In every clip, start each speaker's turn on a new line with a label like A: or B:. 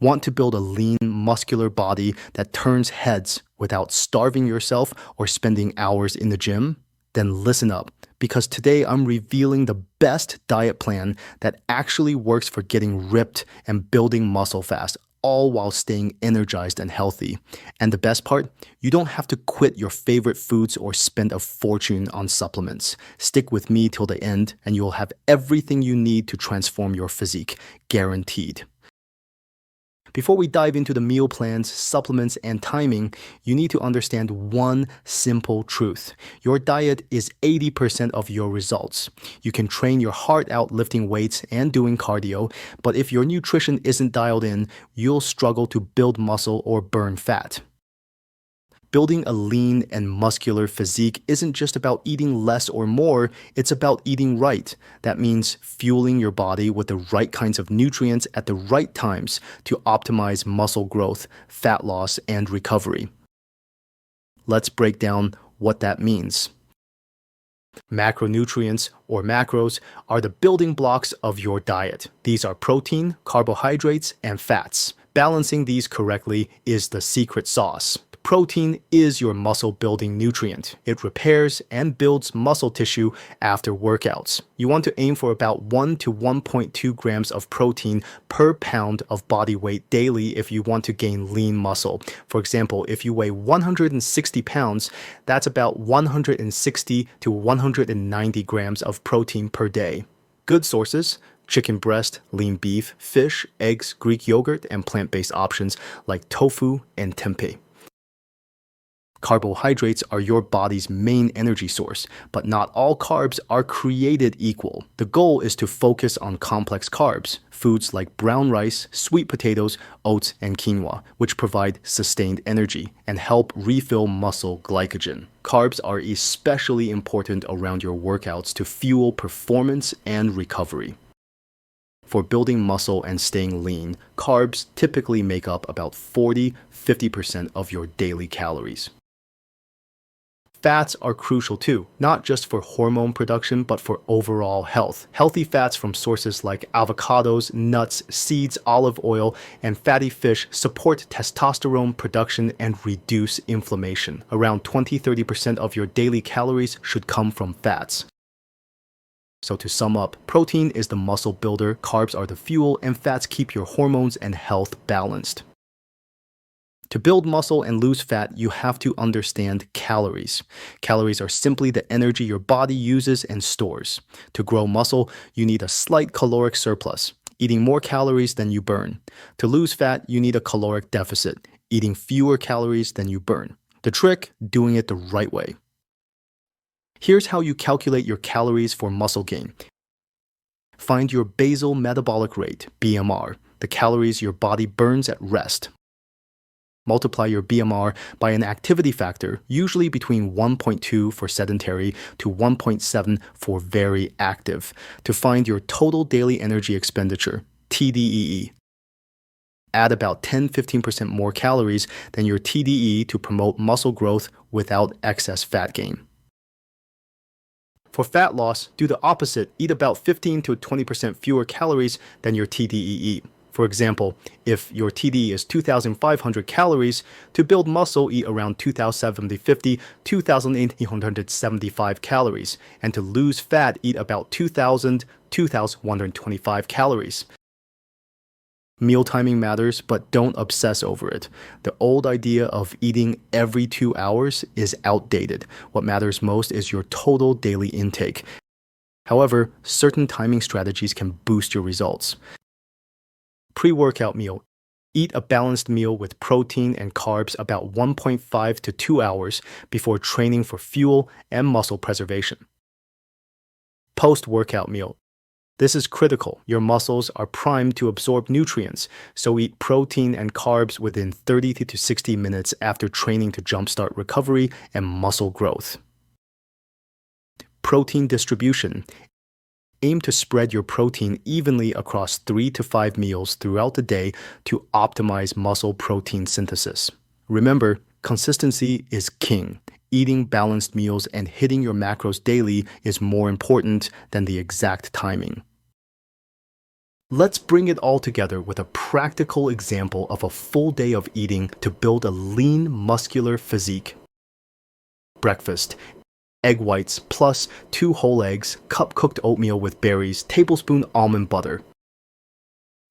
A: Want to build a lean, muscular body that turns heads without starving yourself or spending hours in the gym? Then listen up, because today I'm revealing the best diet plan that actually works for getting ripped and building muscle fast, all while staying energized and healthy. And the best part, you don't have to quit your favorite foods or spend a fortune on supplements. Stick with me till the end, and you'll have everything you need to transform your physique, guaranteed. Before we dive into the meal plans, supplements, and timing, you need to understand one simple truth. Your diet is 80% of your results. You can train your heart out lifting weights and doing cardio, but if your nutrition isn't dialed in, you'll struggle to build muscle or burn fat. Building a lean and muscular physique isn't just about eating less or more, it's about eating right. That means fueling your body with the right kinds of nutrients at the right times to optimize muscle growth, fat loss, and recovery. Let's break down what that means. Macronutrients, or macros, are the building blocks of your diet. These are protein, carbohydrates, and fats. Balancing these correctly is the secret sauce. Protein is your muscle-building nutrient. It repairs and builds muscle tissue after workouts. You want to aim for about 1 to 1.2 grams of protein per pound of body weight daily if you want to gain lean muscle. For example, if you weigh 160 pounds, that's about 160 to 190 grams of protein per day. Good sources: chicken breast, lean beef, fish, eggs, Greek yogurt, and plant-based options like tofu and tempeh. Carbohydrates are your body's main energy source, but not all carbs are created equal. The goal is to focus on complex carbs, foods like brown rice, sweet potatoes, oats, and quinoa, which provide sustained energy and help refill muscle glycogen. Carbs are especially important around your workouts to fuel performance and recovery. For building muscle and staying lean, carbs typically make up about 40–50% of your daily calories. Fats are crucial too, not just for hormone production, but for overall health. Healthy fats from sources like avocados, nuts, seeds, olive oil, and fatty fish support testosterone production and reduce inflammation. Around 20–30% of your daily calories should come from fats. So to sum up, protein is the muscle builder, carbs are the fuel, and fats keep your hormones and health balanced. To build muscle and lose fat, you have to understand calories. Calories are simply the energy your body uses and stores. To grow muscle, you need a slight caloric surplus, eating more calories than you burn. To lose fat, you need a caloric deficit, eating fewer calories than you burn. The trick? Doing it the right way. Here's how you calculate your calories for muscle gain. Find your basal metabolic rate, BMR, the calories your body burns at rest. Multiply your BMR by an activity factor, usually between 1.2 for sedentary to 1.7 for very active, to find your total daily energy expenditure, TDEE. Add about 10–15% more calories than your TDE to promote muscle growth without excess fat gain. For fat loss, do the opposite. Eat about 15–20% fewer calories than your TDEE. For example, if your TDE is 2,500 calories, to build muscle, eat around 2,750–2,875 calories, and to lose fat, eat about 2,000–2,125 calories. Meal timing matters, but don't obsess over it. The old idea of eating every 2 hours is outdated. What matters most is your total daily intake. However, certain timing strategies can boost your results. Pre-workout meal. Eat a balanced meal with protein and carbs about 1.5 to 2 hours before training for fuel and muscle preservation. Post-workout meal. This is critical. Your muscles are primed to absorb nutrients, so eat protein and carbs within 30 to 60 minutes after training to jumpstart recovery and muscle growth. Protein distribution. Aim to spread your protein evenly across 3 to 5 meals throughout the day to optimize muscle protein synthesis. Remember, consistency is king. Eating balanced meals and hitting your macros daily is more important than the exact timing. Let's bring it all together with a practical example of a full day of eating to build a lean, muscular physique. Breakfast: egg whites plus 2 whole eggs, cup cooked oatmeal with berries, tablespoon almond butter.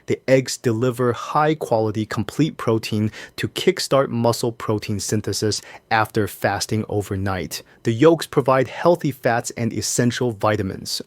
A: The eggs deliver high-quality complete protein to kickstart muscle protein synthesis after fasting overnight. The yolks provide healthy fats and essential vitamins.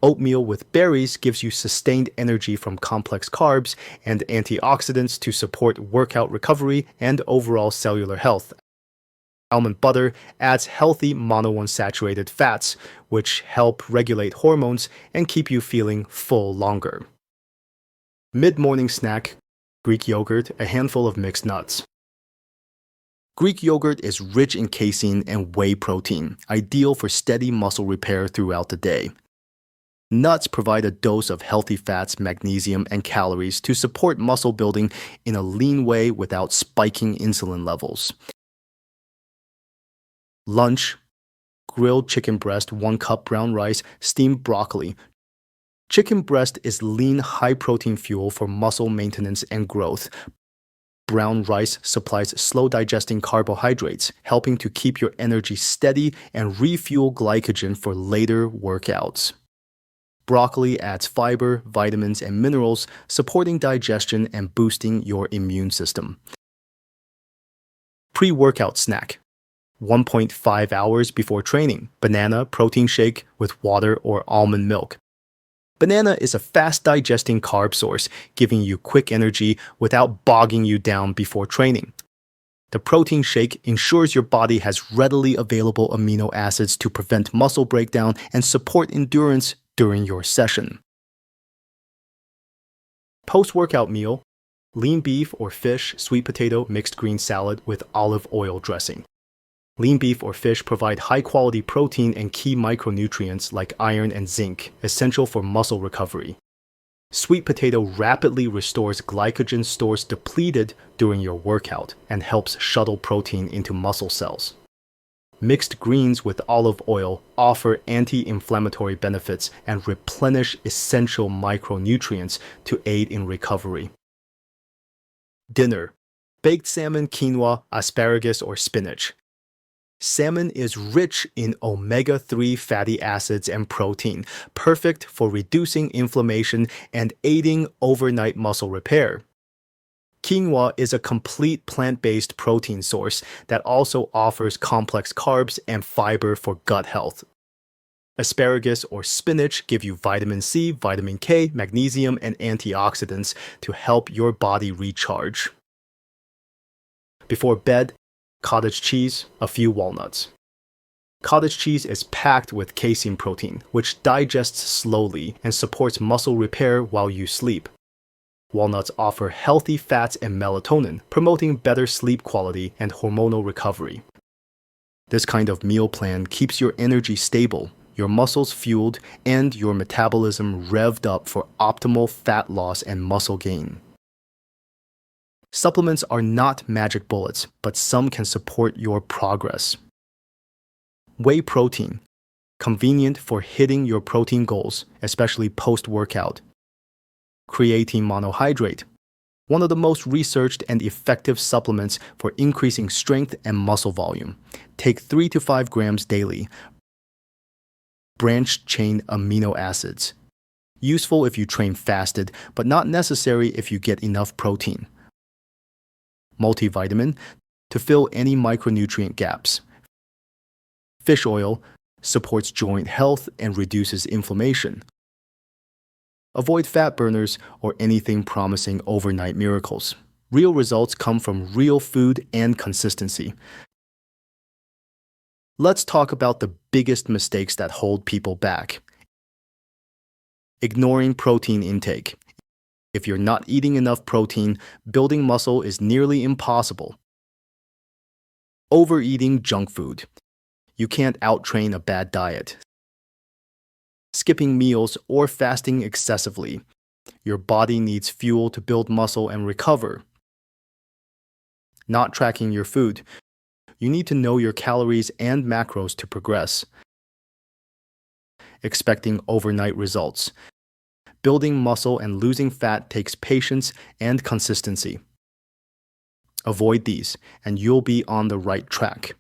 A: Oatmeal with berries gives you sustained energy from complex carbs and antioxidants to support workout recovery and overall cellular health. Almond butter adds healthy monounsaturated fats, which help regulate hormones and keep you feeling full longer. Mid-morning snack: Greek yogurt, a handful of mixed nuts. Greek yogurt is rich in casein and whey protein, ideal for steady muscle repair throughout the day. Nuts provide a dose of healthy fats, magnesium, and calories to support muscle building in a lean way without spiking insulin levels. Lunch: grilled chicken breast, 1 cup brown rice, steamed broccoli. Chicken breast is lean, high-protein fuel for muscle maintenance and growth. Brown rice supplies slow-digesting carbohydrates, helping to keep your energy steady and refuel glycogen for later workouts. Broccoli adds fiber, vitamins, and minerals, supporting digestion and boosting your immune system. Pre-workout snack: 1.5 hours before training, banana protein shake with water or almond milk. Banana is a fast-digesting carb source, giving you quick energy without bogging you down before training. The protein shake ensures your body has readily available amino acids to prevent muscle breakdown and support endurance during your session. Post-workout meal: lean beef or fish, sweet potato, mixed green salad with olive oil dressing. Lean beef or fish provide high-quality protein and key micronutrients like iron and zinc, essential for muscle recovery. Sweet potato rapidly restores glycogen stores depleted during your workout and helps shuttle protein into muscle cells. Mixed greens with olive oil offer anti-inflammatory benefits and replenish essential micronutrients to aid in recovery. Dinner: baked salmon, quinoa, asparagus, or spinach. Salmon is rich in omega-3 fatty acids and protein, perfect for reducing inflammation and aiding overnight muscle repair. Quinoa is a complete plant-based protein source that also offers complex carbs and fiber for gut health. Asparagus or spinach give you vitamin C, vitamin K, magnesium, and antioxidants to help your body recharge. Before bed: cottage cheese, a few walnuts. Cottage cheese is packed with casein protein, which digests slowly and supports muscle repair while you sleep. Walnuts offer healthy fats and melatonin, promoting better sleep quality and hormonal recovery. This kind of meal plan keeps your energy stable, your muscles fueled, and your metabolism revved up for optimal fat loss and muscle gain. Supplements are not magic bullets, but some can support your progress. Whey protein: convenient for hitting your protein goals, especially post-workout. Creatine monohydrate: one of the most researched and effective supplements for increasing strength and muscle volume. Take 3 to 5 grams daily. Branched-chain amino acids: useful if you train fasted, but not necessary if you get enough protein. Multivitamin: to fill any micronutrient gaps. Fish oil: supports joint health and reduces inflammation. Avoid fat burners or anything promising overnight miracles. Real results come from real food and consistency. Let's talk about the biggest mistakes that hold people back. Ignoring protein intake: if you're not eating enough protein, building muscle is nearly impossible. Overeating junk food: you can't out-train a bad diet. Skipping meals or fasting excessively: your body needs fuel to build muscle and recover. Not tracking your food: you need to know your calories and macros to progress. Expecting overnight results: Building muscle and losing fat takes patience and consistency. Avoid these, and you'll be on the right track.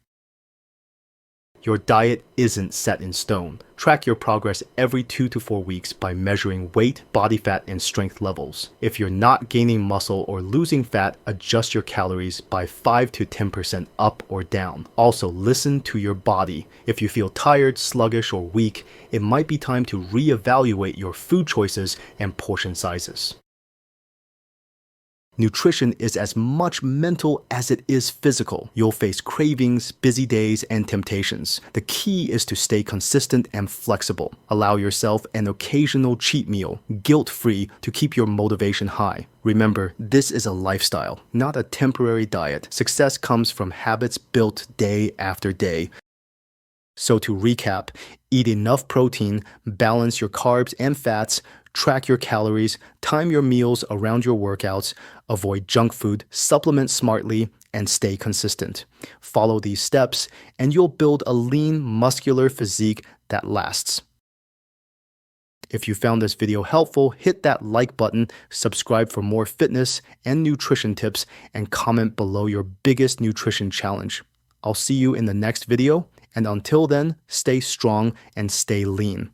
A: Your diet isn't set in stone. Track your progress every 2 to 4 weeks by measuring weight, body fat, and strength levels. If you're not gaining muscle or losing fat, adjust your calories by 5 to 10% up or down. Also, listen to your body. If you feel tired, sluggish, or weak, it might be time to reevaluate your food choices and portion sizes. Nutrition is as much mental as it is physical. You'll face cravings, busy days, and temptations. The key is to stay consistent and flexible. Allow yourself an occasional cheat meal, guilt-free, to keep your motivation high. Remember, this is a lifestyle, not a temporary diet. Success comes from habits built day after day. So to recap, eat enough protein, balance your carbs and fats, track your calories, time your meals around your workouts, avoid junk food, supplement smartly, and stay consistent. Follow these steps, and you'll build a lean, muscular physique that lasts. If you found this video helpful, hit that like button, subscribe for more fitness and nutrition tips, and comment below your biggest nutrition challenge. I'll see you in the next video, and until then, stay strong and stay lean.